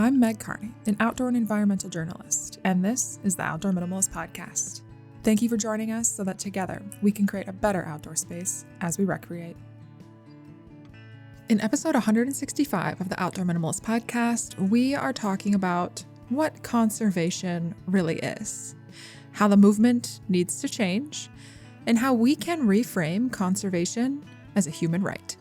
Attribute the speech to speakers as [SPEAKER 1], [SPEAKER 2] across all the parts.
[SPEAKER 1] I'm Meg Carney, an outdoor and environmental journalist, and this is the Outdoor Minimalist podcast. Thank you for joining us so that together we can create a better outdoor space as we recreate. In episode 165 of the Outdoor Minimalist podcast, we are talking about what conservation really is, how the movement needs to change, and how we can reframe conservation as a human right.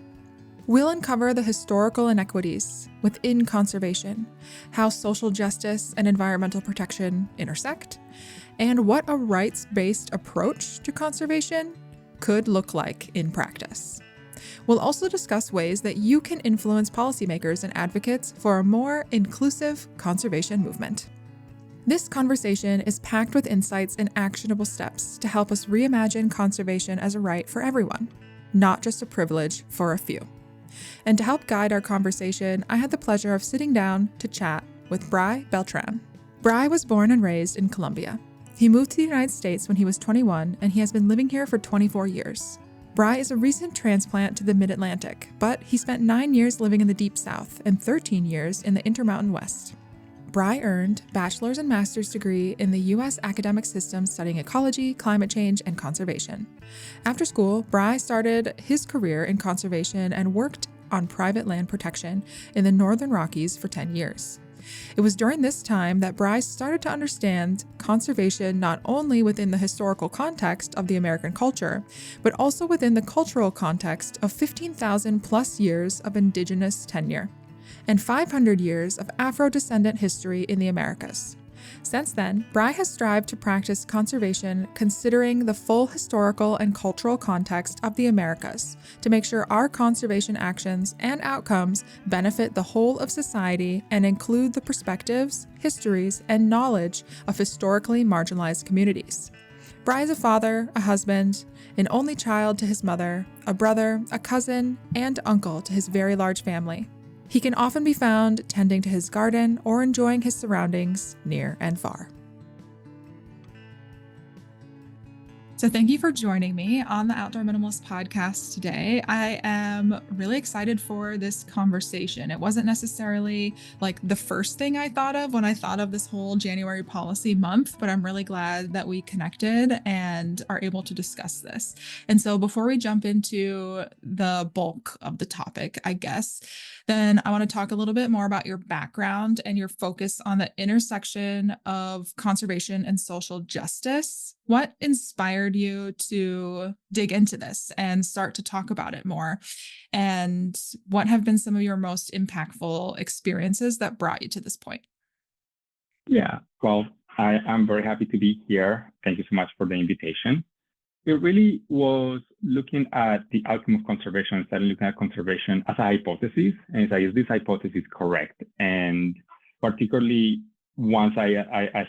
[SPEAKER 1] We'll uncover the historical inequities within conservation, how social justice and environmental protection intersect, and what a rights-based approach to conservation could look like in practice. We'll also discuss ways that you can influence policymakers and advocates for a more inclusive conservation movement. This conversation is packed with insights and actionable steps to help us reimagine conservation as a right for everyone, not just a privilege for a few. And to help guide our conversation, I had the pleasure of sitting down to chat with Bray Beltran. Bray was born and raised in Colombia. He moved to the United States when he was 21, and he has been living here for 24 years. Bray is a recent transplant to the Mid-Atlantic, but he spent 9 years living in the Deep South and 13 years in the Intermountain West. Bray earned a bachelor's and master's degree in the U.S. academic system studying ecology, climate change, and conservation. After school, Bray started his career in conservation and worked on private land protection in the Northern Rockies for 10 years. It was during this time that Bray started to understand conservation not only within the historical context of the American culture, but also within the cultural context of 15,000 plus years of indigenous tenure and 500 years of Afro-descendant history in the Americas. Since then, Bray has strived to practice conservation considering the full historical and cultural context of the Americas to make sure our conservation actions and outcomes benefit the whole of society and include the perspectives, histories, and knowledge of historically marginalized communities. Bray is a father, a husband, an only child to his mother, a brother, a cousin, and uncle to his very large family. He can often be found tending to his garden or enjoying his surroundings near and far. So thank you for joining me on the Outdoor Minimalist podcast today. I am really excited for this conversation. It wasn't necessarily like the first thing I thought of when I thought of this whole January policy month, but I'm really glad that we connected and are able to discuss this. And so before we jump into the bulk of the topic, I guess, then I want to talk a little bit more about your background and your focus on the intersection of conservation and social justice. What inspired you to dig into this and start to talk about it more? And what have been some of your most impactful experiences that brought you to this point?
[SPEAKER 2] Yeah, well, I'm very happy to be here. Thank you so much for the invitation. It really was looking at the outcome of conservation, starting looking at conservation as a hypothesis, and is this hypothesis correct? And particularly once I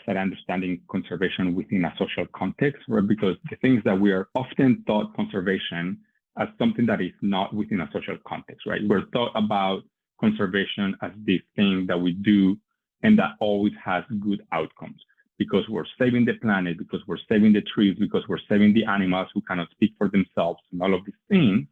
[SPEAKER 2] started understanding conservation within a social context, right? Because the things that we are often taught conservation as something that is not within a social context, right? We're taught about conservation as this thing that we do and that always has good outcomes because we're saving the planet, because we're saving the trees, because we're saving the animals who cannot speak for themselves and all of these things.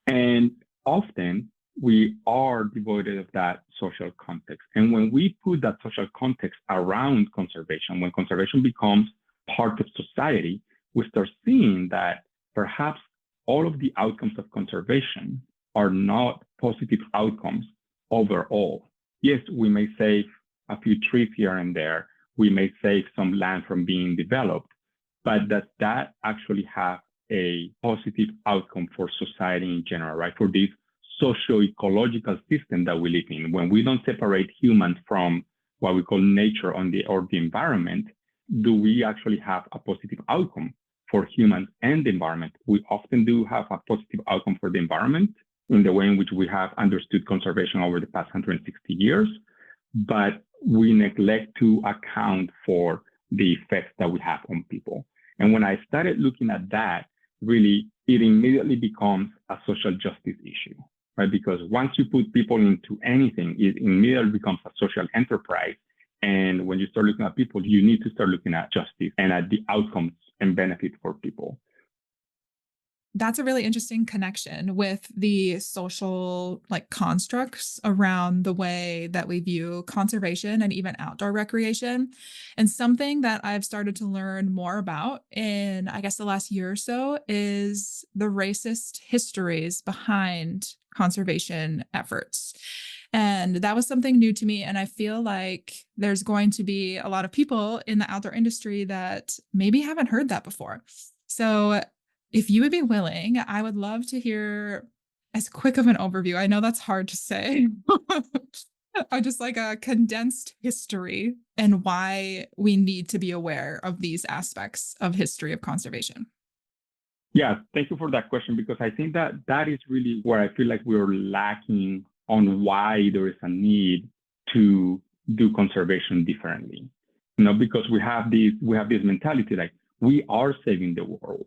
[SPEAKER 2] And often we are devoid of that social context. And when we put that social context around conservation, when conservation becomes part of society, we start seeing that perhaps all of the outcomes of conservation are not positive outcomes overall. Yes, we may save a few trees here and there. We may save some land from being developed, but does that actually have a positive outcome for society in general, right? For this socio-ecological system that we live in, when we don't separate humans from what we call nature or the environment, do we actually have a positive outcome for humans and the environment? We often do have a positive outcome for the environment in the way in which we have understood conservation over the past 160 years, but we neglect to account for the effects that we have on people. And when I started looking at that, really, it immediately becomes a social justice issue, right? Because once you put people into anything, it immediately becomes a social enterprise. And when you start looking at people, you need to start looking at justice and at the outcomes and benefits for people.
[SPEAKER 1] That's a really interesting connection with the social constructs around the way that we view conservation and even outdoor recreation. And something that I've started to learn more about in, I guess, the last year or so is the racist histories behind conservation efforts. And that was something new to me. And I feel like there's going to be a lot of people in the outdoor industry that maybe haven't heard that before. So if you would be willing, I would love to hear as quick of an overview. I know that's hard to say. Just like a condensed history and why we need to be aware of these aspects of history of conservation.
[SPEAKER 2] Yeah, thank you for that question, because I think that that is really where I feel like we're lacking on why there is a need to do conservation differently. Because we have this mentality like we are saving the world.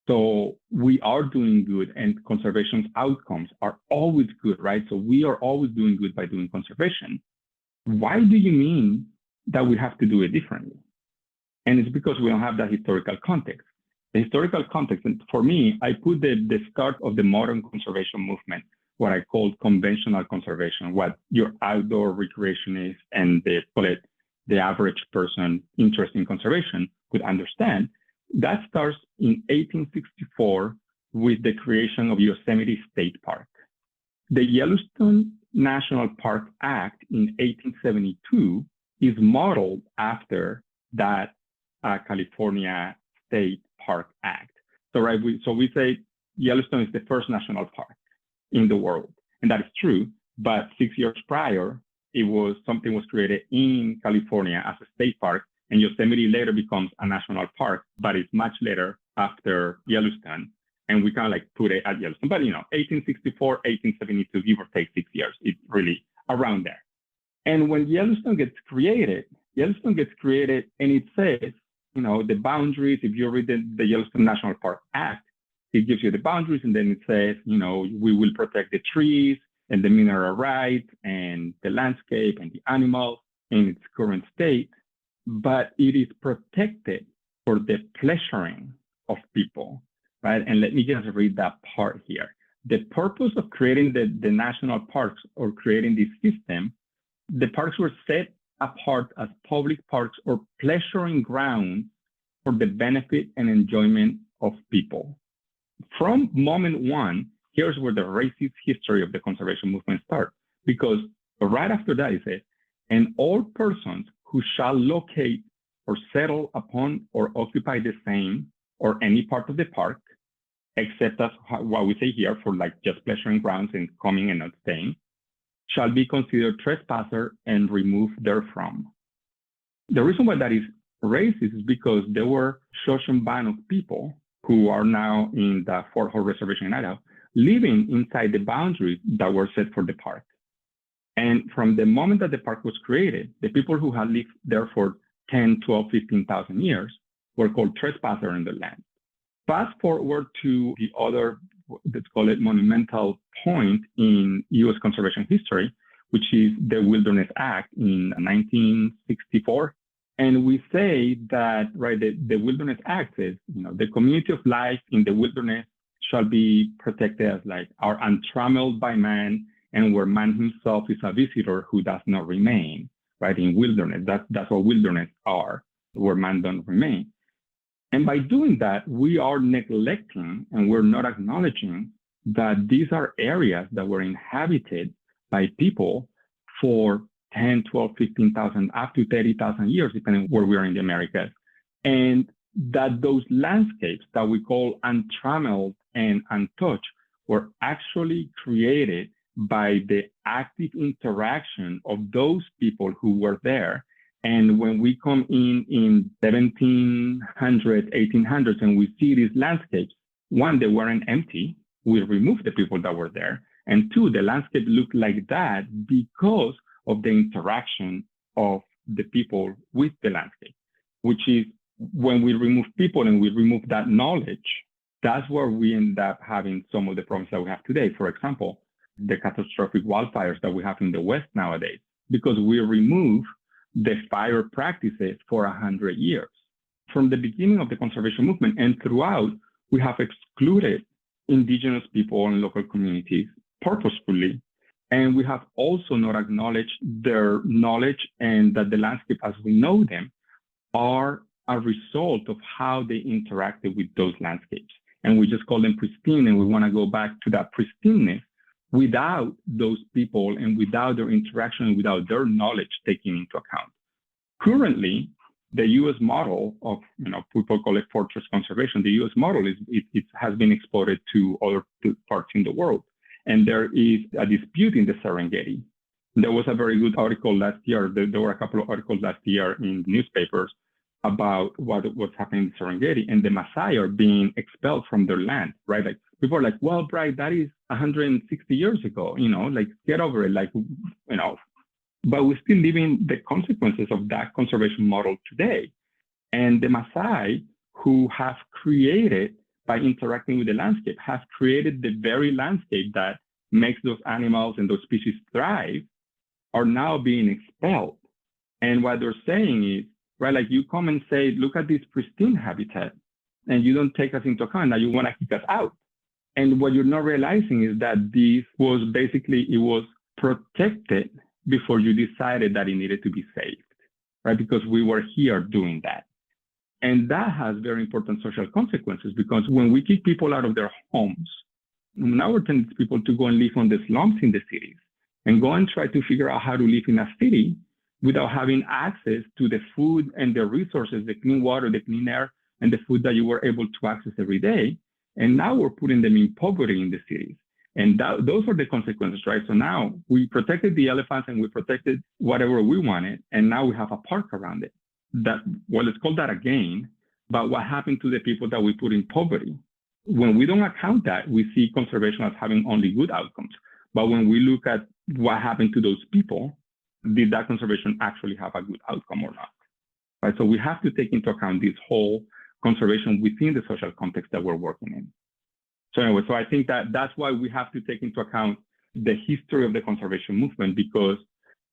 [SPEAKER 2] So we are doing good, and conservation's outcomes are always good, right? So we are always doing good by doing conservation. Why do you mean that we have to do it differently? And it's because we don't have that historical context. The historical context, and for me, I put the start of the modern conservation movement, what I call conventional conservation, what your outdoor recreationist and the average person interested in conservation would understand. That starts in 1864 with the creation of Yosemite State Park. The Yellowstone National Park Act in 1872 is modeled after that California State Park Act. So, right, we say Yellowstone is the first national park in the world, and that is true. But 6 years prior, something was created in California as a state park. And Yosemite later becomes a national park, but it's much later after Yellowstone. And we kind of put it at Yellowstone. But, 1864, 1872, give or take 6 years. It's really around there. And when Yellowstone gets created and it says, the boundaries, if you read the Yellowstone National Park Act, it gives you the boundaries. And then it says, we will protect the trees and the mineral rights and the landscape and the animals in its current state. But it is protected for the pleasuring of people, right? And let me just read that part here. The purpose of creating the national parks or creating this system, the parks were set apart as public parks or pleasuring grounds for the benefit and enjoyment of people. From moment one, here's where the racist history of the conservation movement starts, because right after that it says, and all persons who shall locate or settle upon or occupy the same or any part of the park, except as what we say here for just pleasuring grounds and coming and not staying, shall be considered trespasser and removed therefrom. The reason why that is racist is because there were Shoshone band of people who are now in the Fort Hall Reservation in Idaho, living inside the boundaries that were set for the park. And from the moment that the park was created, the people who had lived there for 10, 12, 15,000 years were called trespassers in the land. Fast forward to the other, let's call it monumental point in U.S. conservation history, which is the Wilderness Act in 1964. And we say that, right, the Wilderness Act says, the community of life in the wilderness shall be protected as are untrammeled by man, and where man himself is a visitor who does not remain, right, in wilderness. That's what wilderness are, where man don't remain. And by doing that, we are neglecting and we're not acknowledging that these are areas that were inhabited by people for 10, 12, 15,000, up to 30,000 years, depending on where we are in the Americas. And that those landscapes that we call untrammeled and untouched were actually created by the active interaction of those people who were there. And when we come in 1700s, 1800s, and we see these landscapes, one, they weren't empty. We removed the people that were there. And two, the landscape looked like that because of the interaction of the people with the landscape, which is when we remove people and we remove that knowledge, that's where we end up having some of the problems that we have today. For example, the catastrophic wildfires that we have in the West nowadays, because we remove the fire practices for 100 years. From the beginning of the conservation movement and throughout, we have excluded indigenous people and local communities purposefully. And we have also not acknowledged their knowledge and that the landscape as we know them are a result of how they interacted with those landscapes. And we just call them pristine, and we want to go back to that pristineness without those people and without their interaction, without their knowledge taken into account. Currently, the U.S. model of, people call it fortress conservation. The U.S. model it has been exported to other parts in the world. And there is a dispute in the Serengeti. There was a very good article last year. There were a couple of articles last year in newspapers about what's happening in Serengeti, and the Maasai are being expelled from their land, right? Like people are like, well, Bray, that is 160 years ago, like get over it, but we're still living the consequences of that conservation model today. And the Maasai, who have created, by interacting with the landscape, have created the very landscape that makes those animals and those species thrive, are now being expelled. And what they're saying is, right, like you come and say, look at this pristine habitat, and you don't take us into account. Now you want to kick us out. And what you're not realizing is that this was basically, it was protected before you decided that it needed to be saved, right? Because we were here doing that. And that has very important social consequences, because when we kick people out of their homes, now we're telling people to go and live on the slums in the cities and go and try to figure out how to live in a city without having access to the food and the resources, the clean water, the clean air, and the food that you were able to access every day. And now we're putting them in poverty in the cities. And those are the consequences, right? So now we protected the elephants and we protected whatever we wanted, and now we have a park around it. Let's call that a gain. But what happened to the people that we put in poverty? When we don't account that, we see conservation as having only good outcomes. But when we look at what happened to those people, did that conservation actually have a good outcome or not? Right. So we have to take into account this whole conservation within the social context that we're working in. So anyway, so I think that that's why we have to take into account the history of the conservation movement, because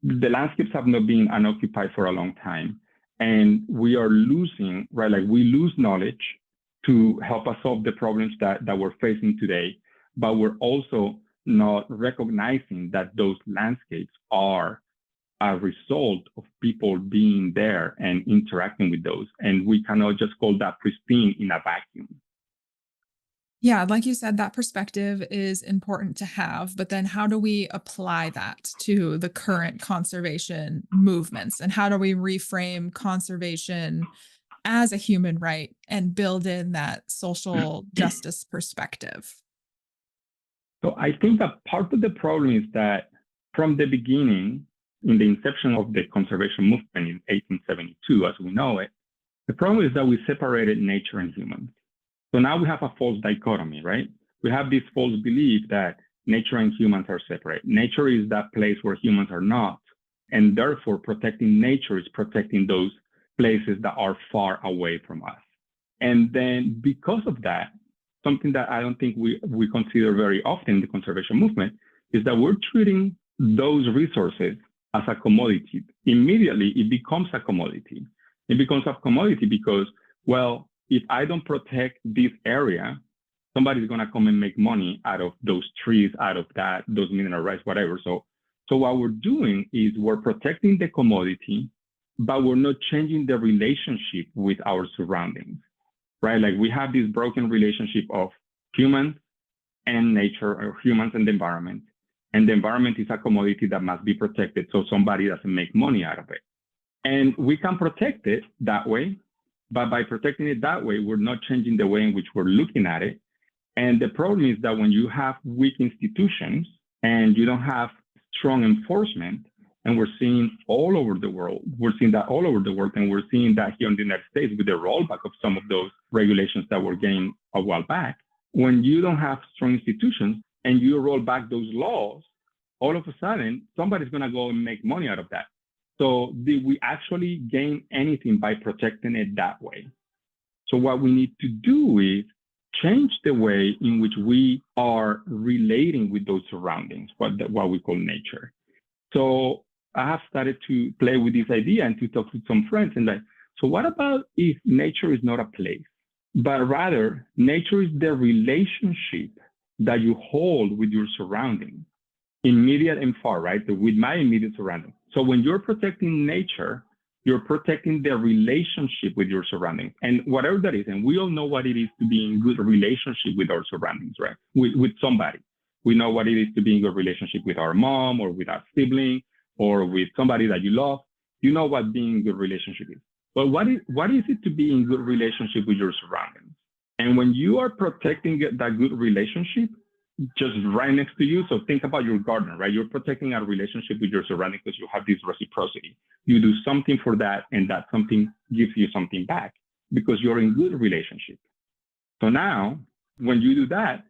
[SPEAKER 2] the landscapes have not been unoccupied for a long time. And we are losing, right? Like we lose knowledge to help us solve the problems that we're facing today, but we're also not recognizing that those landscapes are a result of people being there and interacting with those. And we cannot just call that pristine in a vacuum.
[SPEAKER 1] Yeah, like you said, that perspective is important to have, but then how do we apply that to the current conservation movements? And how do we reframe conservation as a human right and build in that social justice perspective?
[SPEAKER 2] So I think that part of the problem is that from the beginning, in the inception of the conservation movement in 1872, as we know it, the problem is that we separated nature and humans. So now we have a false dichotomy, right? We have this false belief that nature and humans are separate. Nature is that place where humans are not. And therefore, protecting nature is protecting those places that are far away from us. And then because of that, something that I don't think we consider very often in the conservation movement is that we're treating those resources as a commodity. Immediately, it becomes a commodity. It becomes a commodity because, well, if I don't protect this area, somebody's going to come and make money out of those trees, out of that, those mineral rights, whatever. So what we're doing is we're protecting the commodity, but we're not changing the relationship with our surroundings, right? Like we have this broken relationship of humans and nature, or humans and the environment. And the environment is a commodity that must be protected so somebody doesn't make money out of it. And we can protect it that way. But by protecting it that way, we're not changing the way in which we're looking at it. And the problem is that when you have weak institutions and you don't have strong enforcement, and we're seeing all over the world, and we're seeing that here in the United States with the rollback of some of those regulations that were gained a while back. When you don't have strong institutions and you roll back those laws, all of a sudden, somebody's going to go and make money out of that. So did we actually gain anything by protecting it that way? So what we need to do is change the way in which we are relating with those surroundings, what we call nature. So I have started to play with this idea and to talk to some friends and like, so what about if nature is not a place? but rather nature is the relationship that you hold with your surroundings, immediate and far, right? So with my immediate surroundings. So when you're protecting nature, you're protecting the relationship with your surroundings and whatever that is. And we all know what it is to be in good relationship with our surroundings, right? With somebody. We know what it is to be in good relationship with our mom or with our sibling or with somebody that you love. You know what being in good relationship is. But what is it to be in good relationship with your surroundings? And when you are protecting that good relationship, just right next to you. So think about your garden, right? You're protecting a relationship with your surroundings because you have this reciprocity. You do something for that, and that something gives you something back because you're in good relationship. So now, when you do that,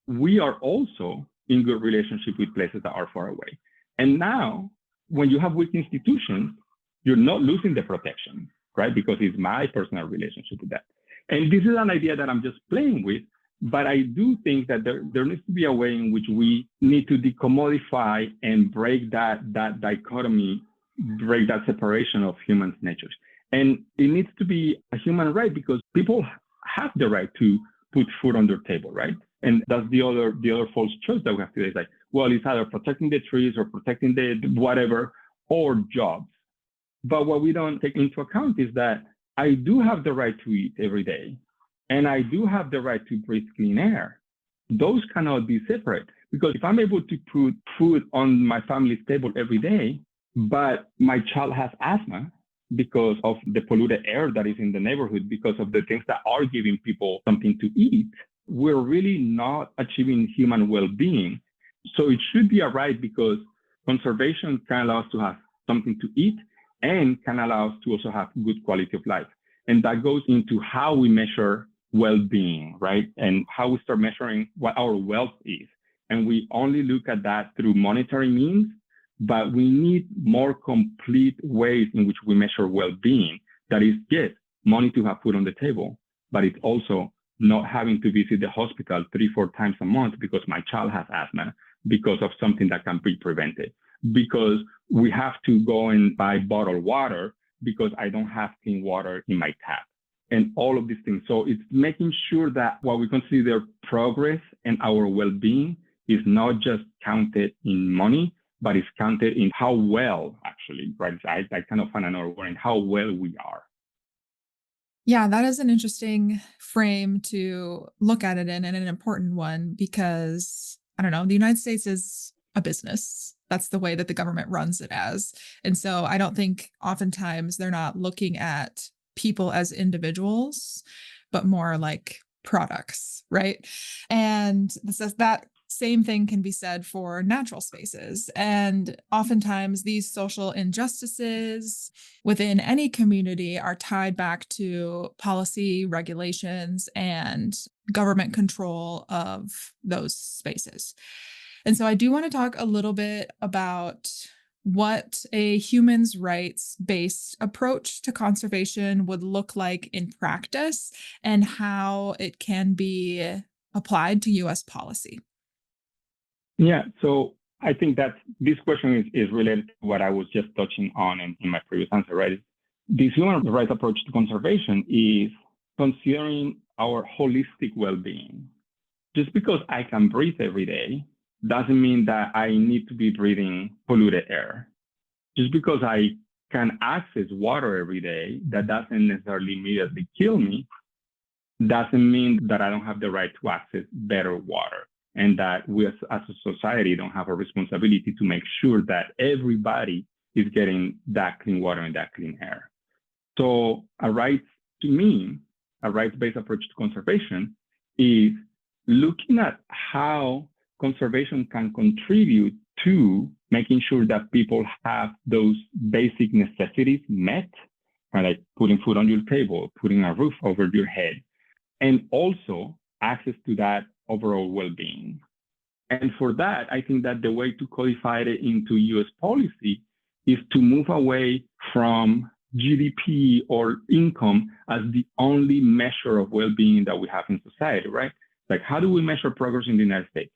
[SPEAKER 2] we are also in good relationship with places that are far away. And now, when you have weak institutions, you're not losing the protection, right? Because it's my personal relationship with that. And this is an idea that I'm just playing with. But I do think that there needs to be a way in which we need to decommodify and break that dichotomy, break that separation of humans' natures. And it needs to be a human right because people have the right to put food on their table, right? And that's the other false choice that we have today. It's like, well, it's either protecting the trees or protecting the whatever or jobs. But what we don't take into account is that I do have the right to eat every day. And I do have the right to breathe clean air. Those cannot be separate because if I'm able to put food on my family's table every day, but my child has asthma because of the polluted air that is in the neighborhood, because of the things that are giving people something to eat, we're really not achieving human well-being. So it should be a right because conservation can allow us to have something to eat and can allow us to also have good quality of life. And that goes into how we measure well-being, right? And how we start measuring what our wealth is. And we only look at that through monetary means, but we need more complete ways in which we measure well-being. That is, yes, money to have food on the table, but it's also not having to visit the hospital 3-4 times a month because my child has asthma because of something that can be prevented. Because we have to go and buy bottled water because I don't have clean water in my tap. And all of these things. So it's making sure that what we consider progress and our well-being is not just counted in money, but it's counted in how well, actually, right? I kind of find another word in how well we are.
[SPEAKER 1] Yeah, that is an interesting frame to look at it in and an important one because, I don't know, the United States is a business. That's the way that the government runs it as. And so I don't think oftentimes they're not looking at people as individuals, but more like products, right? And that same thing can be said for natural spaces. And oftentimes these social injustices within any community are tied back to policy, regulations, and government control of those spaces. And so I do want to talk a little bit about what a human's rights-based approach to conservation would look like in practice and how it can be applied to U.S. policy.
[SPEAKER 2] Yeah, so I think that this question is related to what I was just touching on in my previous answer, right? This human rights approach to conservation is considering our holistic well-being. Just because I can breathe every day doesn't mean that I need to be breathing polluted air. Just because I can access water every day, that doesn't necessarily immediately kill me, doesn't mean that I don't have the right to access better water. And that we as a society don't have a responsibility to make sure that everybody is getting that clean water and that clean air. So a rights-based approach to conservation is looking at how conservation can contribute to making sure that people have those basic necessities met, right? Like putting food on your table, putting a roof over your head, and also access to that overall well-being. And for that, I think that the way to codify it into US policy is to move away from GDP or income as the only measure of well-being that we have in society, right? Like, how do we measure progress in the United States?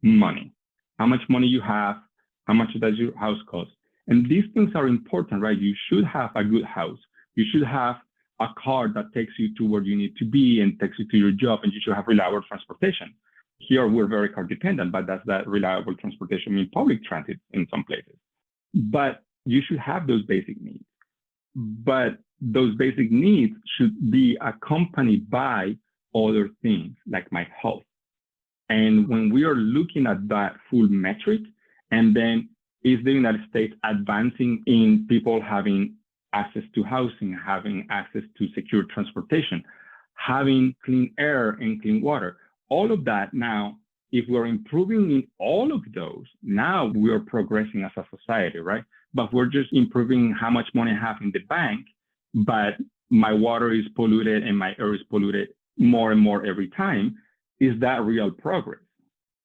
[SPEAKER 2] Money. How much money you have, how much does your house cost? And these things are important, right? You should have a good house. You should have a car that takes you to where you need to be and takes you to your job, and you should have reliable transportation. Here, we're very car dependent, but that's that reliable transportation mean public transit in some places. But you should have those basic needs. But those basic needs should be accompanied by other things like my health. And when we are looking at that full metric, and then is the United States advancing in people having access to housing, having access to secure transportation, having clean air and clean water, all of that now, if we're improving in all of those, now we are progressing as a society, right? But we're just improving how much money I have in the bank, but my water is polluted and my air is polluted more and more every time. Is that real progress?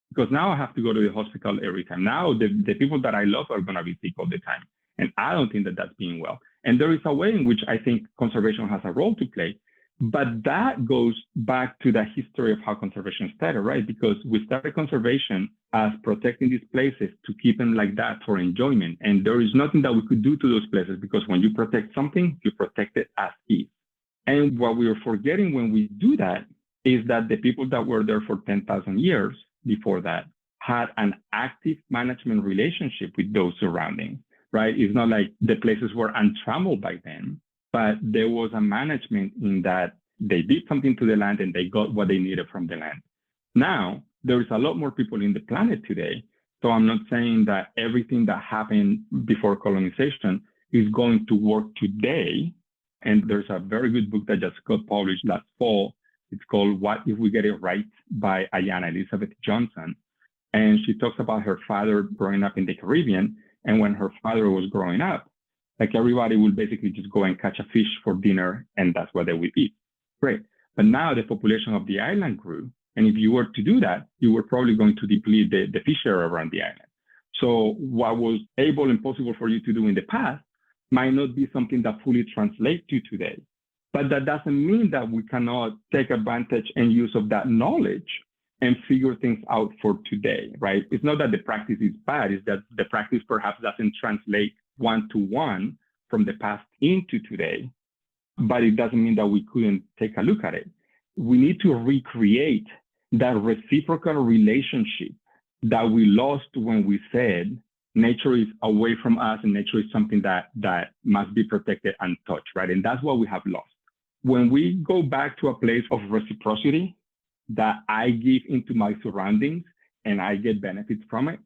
[SPEAKER 2] Because now I have to go to the hospital every time. Now the people that I love are going to be sick all the time. And I don't think that that's being well. And there is a way in which I think conservation has a role to play. But that goes back to the history of how conservation started, right? Because we started conservation as protecting these places to keep them like that for enjoyment. And there is nothing that we could do to those places, because when you protect something, you protect it as is. And what we are forgetting when we do that is that the people that were there for 10,000 years before that had an active management relationship with those surroundings, right? It's not like the places were untrammeled by them, but there was a management in that they did something to the land and they got what they needed from the land. Now, there is a lot more people in the planet today. So I'm not saying that everything that happened before colonization is going to work today. And there's a very good book that just got published last fall. It's called What If We Get It Right by Ayanna Elizabeth Johnson. And she talks about her father growing up in the Caribbean. And when her father was growing up, like everybody would basically just go and catch a fish for dinner, and that's what they would eat. Great. But now the population of the island grew. And if you were to do that, you were probably going to deplete the fish area around the island. So what was able and possible for you to do in the past might not be something that fully translates to today. But that doesn't mean that we cannot take advantage and use of that knowledge and figure things out for today, right? It's not that the practice is bad, it's that the practice perhaps doesn't translate one-to-one from the past into today, but it doesn't mean that we couldn't take a look at it. We need to recreate that reciprocal relationship that we lost when we said nature is away from us and nature is something that must be protected and touched, right? And that's what we have lost. When we go back to a place of reciprocity that I give into my surroundings and I get benefits from it,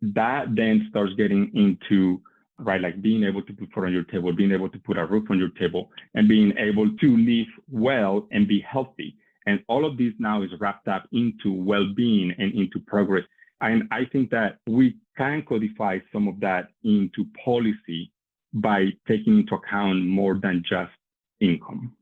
[SPEAKER 2] that then starts getting into, right, like being able to put food on your table, being able to put a roof on your table, and being able to live well and be healthy. And all of this now is wrapped up into well-being and into progress. And I think that we can codify some of that into policy by taking into account more than just income.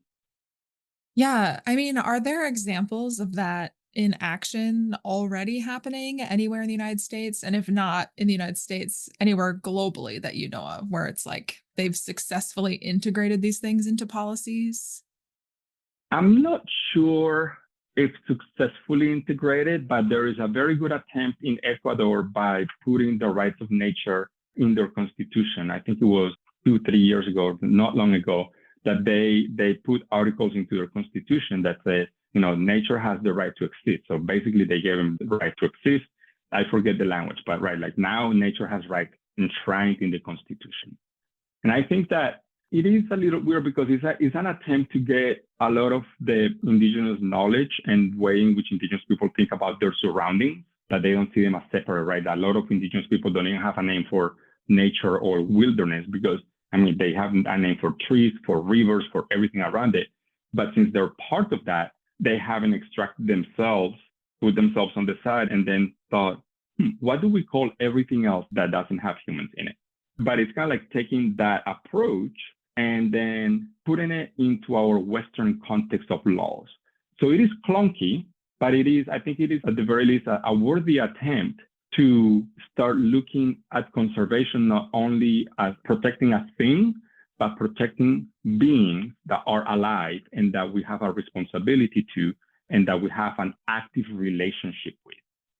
[SPEAKER 1] Yeah. I mean, are there examples of that in action already happening anywhere in the United States? And if not in the United States, anywhere globally that you know of, where it's like they've successfully integrated these things into policies?
[SPEAKER 2] I'm not sure if successfully integrated, but there is a very good attempt in Ecuador by putting the rights of nature in their constitution. I think it was 2-3 years ago, not long ago, that they put articles into their constitution that say, nature has the right to exist. So basically they gave them the right to exist. I forget the language, but right, like now nature has right enshrined in the constitution. And I think that it is a little weird because it's an attempt to get a lot of the indigenous knowledge and way in which indigenous people think about their surroundings, that they don't see them as separate, right? A lot of indigenous people don't even have a name for nature or wilderness because, they have a name for trees, for rivers, for everything around it. But since they're part of that, they haven't extracted themselves, put themselves on the side, and then thought, what do we call everything else that doesn't have humans in it? But it's kind of like taking that approach and then putting it into our Western context of laws. So it is clunky, but I think it is at the very least a worthy attempt to start looking at conservation not only as protecting a thing, but protecting beings that are alive and that we have a responsibility to, and that we have an active relationship with.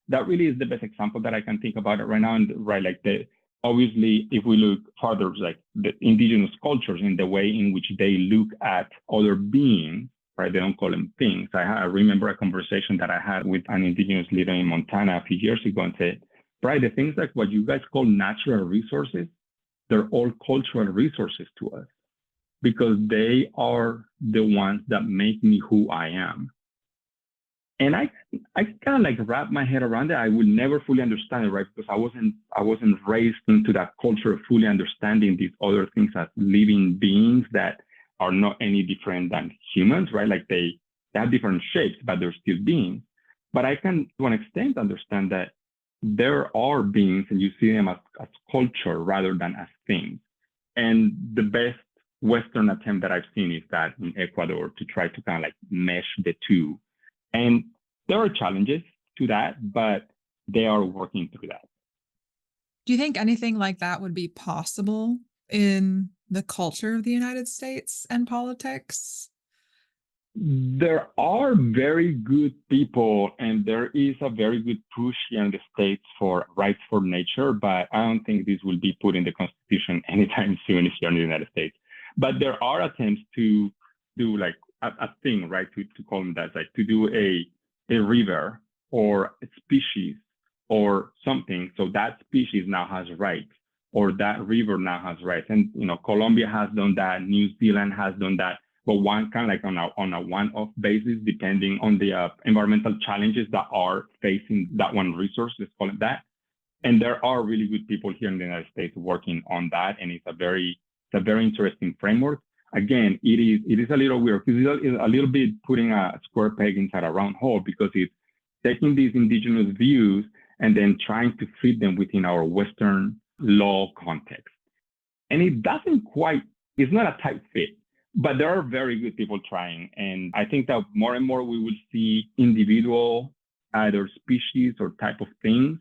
[SPEAKER 2] That really is the best example that I can think about it right now. And right, like the obviously, if we look further, like the indigenous cultures and the way in which they look at other beings, right? They don't call them things. I remember a conversation that I had with an indigenous leader in Montana a few years ago and said, right, the things like what you guys call natural resources, they're all cultural resources to us because they are the ones that make me who I am. And I kind of like wrap my head around it. I will never fully understand it, right? Because I wasn't raised into that culture of fully understanding these other things as living beings that are not any different than humans, right? Like they have different shapes, but they're still beings. But I can, to an extent, understand that there are beings and you see them as culture rather than as things. And the best Western attempt that I've seen is that in Ecuador to try to kind of like mesh the two. And there are challenges to that, but they are working through that.
[SPEAKER 1] Do you think anything like that would be possible in the culture of the United States and politics?
[SPEAKER 2] There are very good people, and there is a very good push here in the States for rights for nature, but I don't think this will be put in the Constitution anytime soon here in the United States. But there are attempts to do like a thing, right? To call them that, like to do a river or a species or something. So that species now has rights, or that river now has rights. And, you know, Colombia has done that. New Zealand has done that. But one kind of like on a one-off basis, depending on the environmental challenges that are facing that one resource, let's call it that. And there are really good people here in the United States working on that. And it's a very interesting framework. Again, it is a little weird because it's a little bit putting a square peg inside a round hole, because it's taking these indigenous views and then trying to fit them within our Western law context. And it doesn't quite, it's not a tight fit, but there are very good people trying. And I think that more and more we will see individual, either species or type of things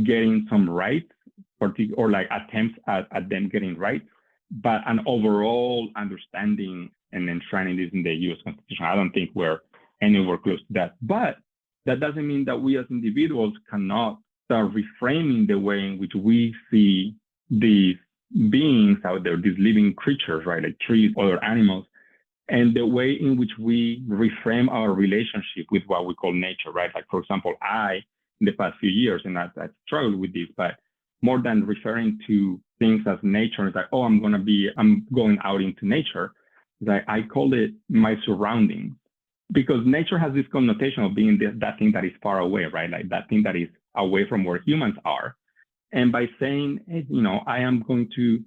[SPEAKER 2] getting some rights, or like attempts at them getting rights. But an overall understanding and enshrining this in the US Constitution, I don't think we're anywhere close to that. But that doesn't mean that we as individuals cannot start reframing the way in which we see these beings out there, these living creatures, right, like trees, other animals, and the way in which we reframe our relationship with what we call nature, right? Like, for example, in the past few years, and I've struggled with this, but more than referring to things as nature, it's like, oh, I'm going out into nature. Like, I call it my surroundings, because nature has this connotation of being that thing that is far away, right? Like that thing that is away from where humans are. And by saying, hey, you know, I am going to,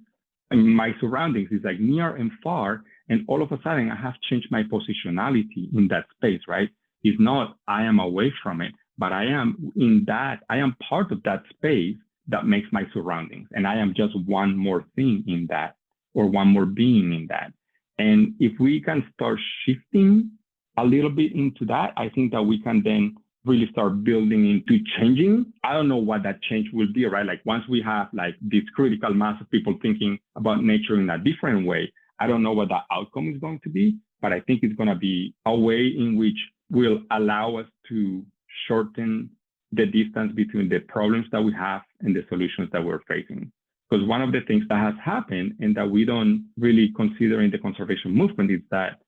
[SPEAKER 2] my surroundings is like near and far, and all of a sudden I have changed my positionality in that space, right? It's not I am away from it, but I am part of that space that makes my surroundings. And I am just one more thing in that, or one more being in that. And if we can start shifting a little bit into that, I think that we can then really start building into changing. I don't know what that change will be, right? Like once we have like this critical mass of people thinking about nature in a different way, I don't know what the outcome is going to be, but I think it's going to be a way in which will allow us to shorten the distance between the problems that we have and the solutions that we're facing. Because one of the things that has happened and that we don't really consider in the conservation movement is that,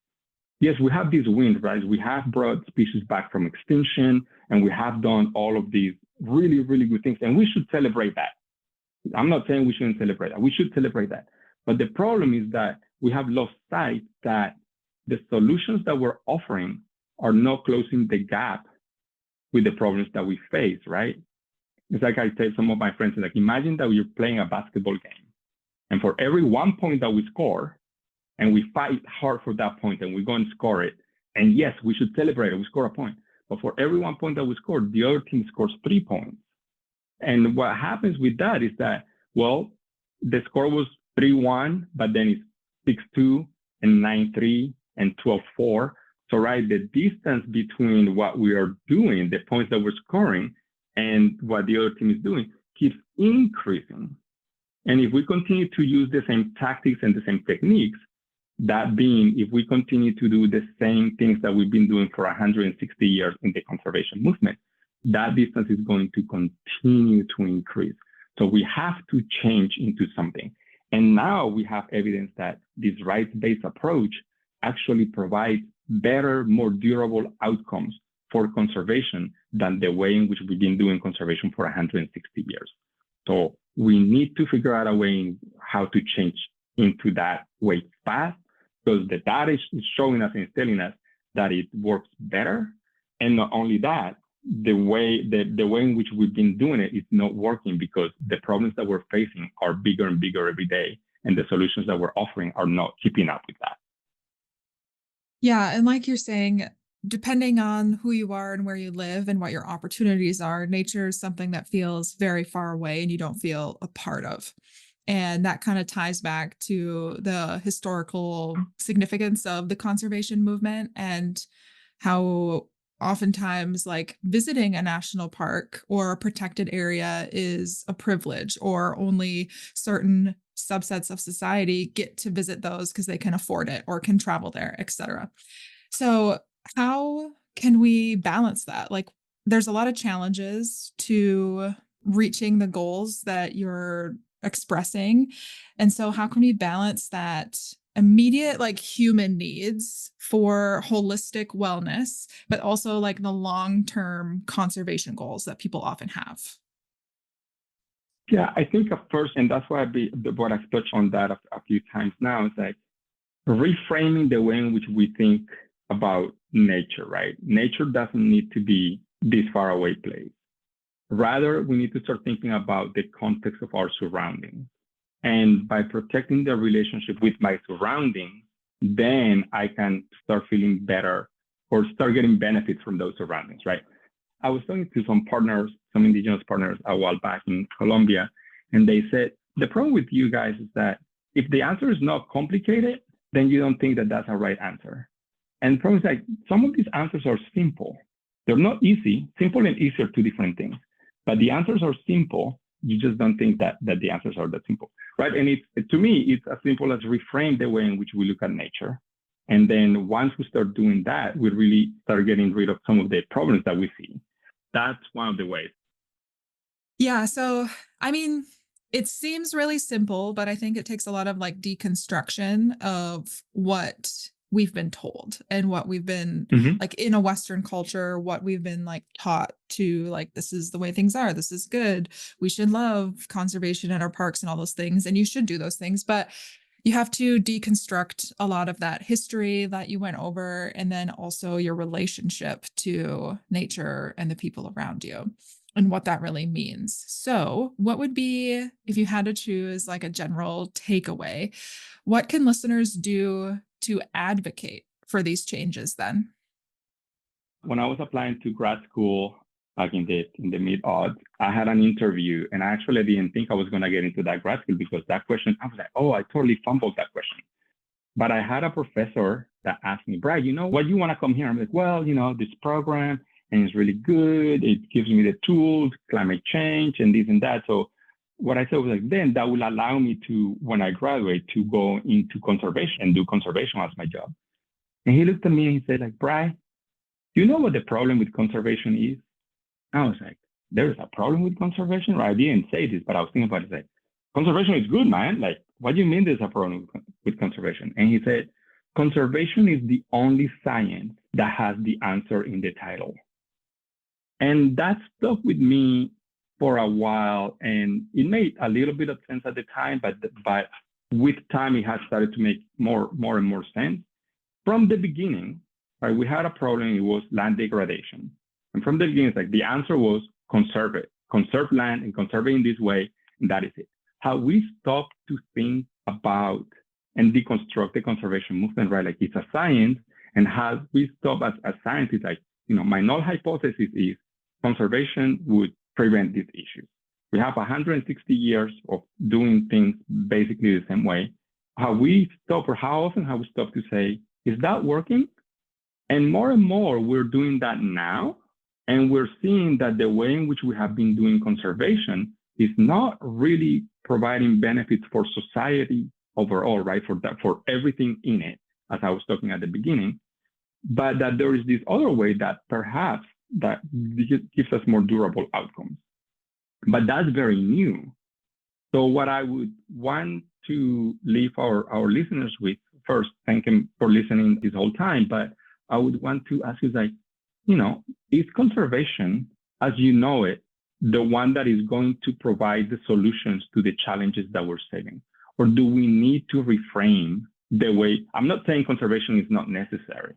[SPEAKER 2] yes, we have these wins, right? We have brought species back from extinction, and we have done all of these really, really good things, and we should celebrate that. I'm not saying we shouldn't celebrate that. We should celebrate that. But the problem is that we have lost sight that the solutions that we're offering are not closing the gap with the problems that we face, right? It's like I tell some of my friends, like, imagine that you're playing a basketball game, and for every 1 point that we score, and we fight hard for that point, and we go and score it, and yes, we should celebrate it, we score a point. But for every 1 point that we score, the other team scores 3 points. And what happens with that is that, well, the score was 3-1, but then it's 6-2 and 9-3 and 12-4. So, right, the distance between what we are doing, the points that we're scoring, and what the other team is doing keeps increasing. And if we continue to use the same tactics and the same techniques, that being, if we continue to do the same things that we've been doing for 160 years in the conservation movement, that distance is going to continue to increase. So we have to change into something. And now we have evidence that this rights-based approach actually provides better, more durable outcomes for conservation than the way in which we've been doing conservation for 160 years. So we need to figure out a way in how to change into that way fast, because the data is showing us and is telling us that it works better. And not only that, the way in which we've been doing it is not working, because the problems that we're facing are bigger and bigger every day, and the solutions that we're offering are not keeping up with that.
[SPEAKER 1] Yeah. And like you're saying, depending on who you are and where you live and what your opportunities are, nature is something that feels very far away and you don't feel a part of. And that kind of ties back to the historical significance of the conservation movement and how oftentimes like visiting a national park or a protected area is a privilege, or only certain subsets of society get to visit those because they can afford it or can travel there, etc. So how can we balance that? Like, there's a lot of challenges to reaching the goals that you're expressing. And so how can we balance that immediate like human needs for holistic wellness, but also like the long-term conservation goals that people often have?
[SPEAKER 2] Yeah, I think at first, and that's why what I've touched on that a few times now, is like reframing the way in which we think about nature, right? Nature doesn't need to be this far away place. Rather, we need to start thinking about the context of our surroundings. And by protecting the relationship with my surroundings, then I can start feeling better or start getting benefits from those surroundings, right? I was talking to some partners, some indigenous partners a while back in Colombia, and they said, the problem with you guys is that if the answer is not complicated, then you don't think that that's a right answer. And the problem is like, some of these answers are simple. They're not easy. Simple and easy are two different things, but the answers are simple. You just don't think that the answers are that simple, right? And to me, it's as simple as reframe the way in which we look at nature. And then once we start doing that, we really start getting rid of some of the problems that we see. That's one of the ways.
[SPEAKER 1] Yeah. So, I mean, it seems really simple, but I think it takes a lot of like deconstruction of what we've been told and what we've been like in a Western culture, what we've been like taught to like, this is the way things are. This is good. We should love conservation in our parks and all those things. And you should do those things, but you have to deconstruct a lot of that history that you went over, and then also your relationship to nature and the people around you and what that really means. So what would be, if you had to choose like a general takeaway, what can listeners do to advocate for these changes then?
[SPEAKER 2] When I was applying to grad school back in the mid-aughts, I had an interview, and I actually didn't think I was going to get into that grad school because that question, I was like, oh, I totally fumbled that question. But I had a professor that asked me, Bray, you know, why do you want to come here? I'm like, well, you know, this program, and it's really good. It gives me the tools, climate change, and this and that. So what I said was like, then that will allow me to, when I graduate, to go into conservation and do conservation as my job. And he looked at me and he said, like, Bray, do you know what the problem with conservation is? I was like, there's a problem with conservation? Right? I didn't say this, but I was thinking about it. Like, conservation is good, man. Like, what do you mean there's a problem with conservation? And he said, conservation is the only science that has the answer in the title. And that stuck with me for a while. And it made a little bit of sense at the time, but with time, it has started to make more and more sense. From the beginning, right, we had a problem. It was land degradation. And from the beginning, it's like the answer was conserve it, conserve land and conserve it in this way, and that is it. How we stop to think about and deconstruct the conservation movement, right? Like it's a science, and how we stop as scientists, like, you know, my null hypothesis is conservation would prevent these issues. We have 160 years of doing things basically the same way. How we stop, or how often have we stopped to say, is that working? And more, we're doing that now. And we're seeing that the way in which we have been doing conservation is not really providing benefits for society overall, right? For everything in it, as I was talking at the beginning, but that there is this other way that perhaps that gives us more durable outcomes. But that's very new. So what I would want to leave our listeners with, first, thank them for listening this whole time, but I would want to ask you, like, is conservation, as you know it, the one that is going to provide the solutions to the challenges that we're saving? Or do we need to reframe the way? I'm not saying conservation is not necessary.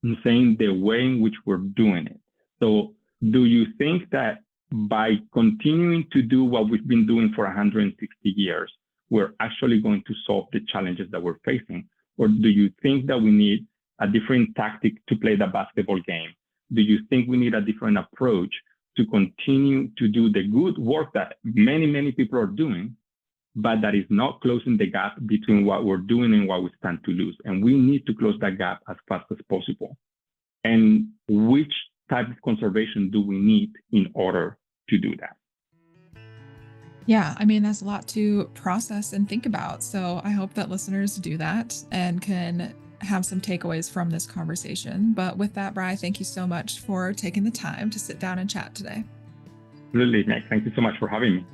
[SPEAKER 2] I'm saying the way in which we're doing it. So do you think that by continuing to do what we've been doing for 160 years, we're actually going to solve the challenges that we're facing? Or do you think that we need a different tactic to play the basketball game? Do you think we need a different approach to continue to do the good work that many, many people are doing, but that is not closing the gap between what we're doing and what we stand to lose? And we need to close that gap as fast as possible. And which type of conservation do we need in order to do that?
[SPEAKER 1] Yeah, I mean, that's a lot to process and think about. So I hope that listeners do that and can have some takeaways from this conversation. But with that, Bray, thank you so much for taking the time to sit down and chat today.
[SPEAKER 2] Really, Nick. Thank you so much for having me.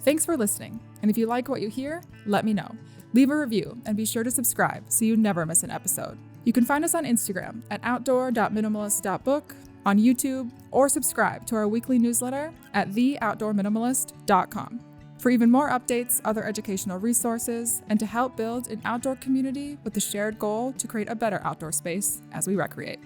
[SPEAKER 1] Thanks for listening. And if you like what you hear, let me know. Leave a review and be sure to subscribe so you never miss an episode. You can find us on Instagram at outdoor.minimalist.book, on YouTube, or subscribe to our weekly newsletter at theoutdoorminimalist.com. For even more updates, other educational resources, and to help build an outdoor community with the shared goal to create a better outdoor space as we recreate.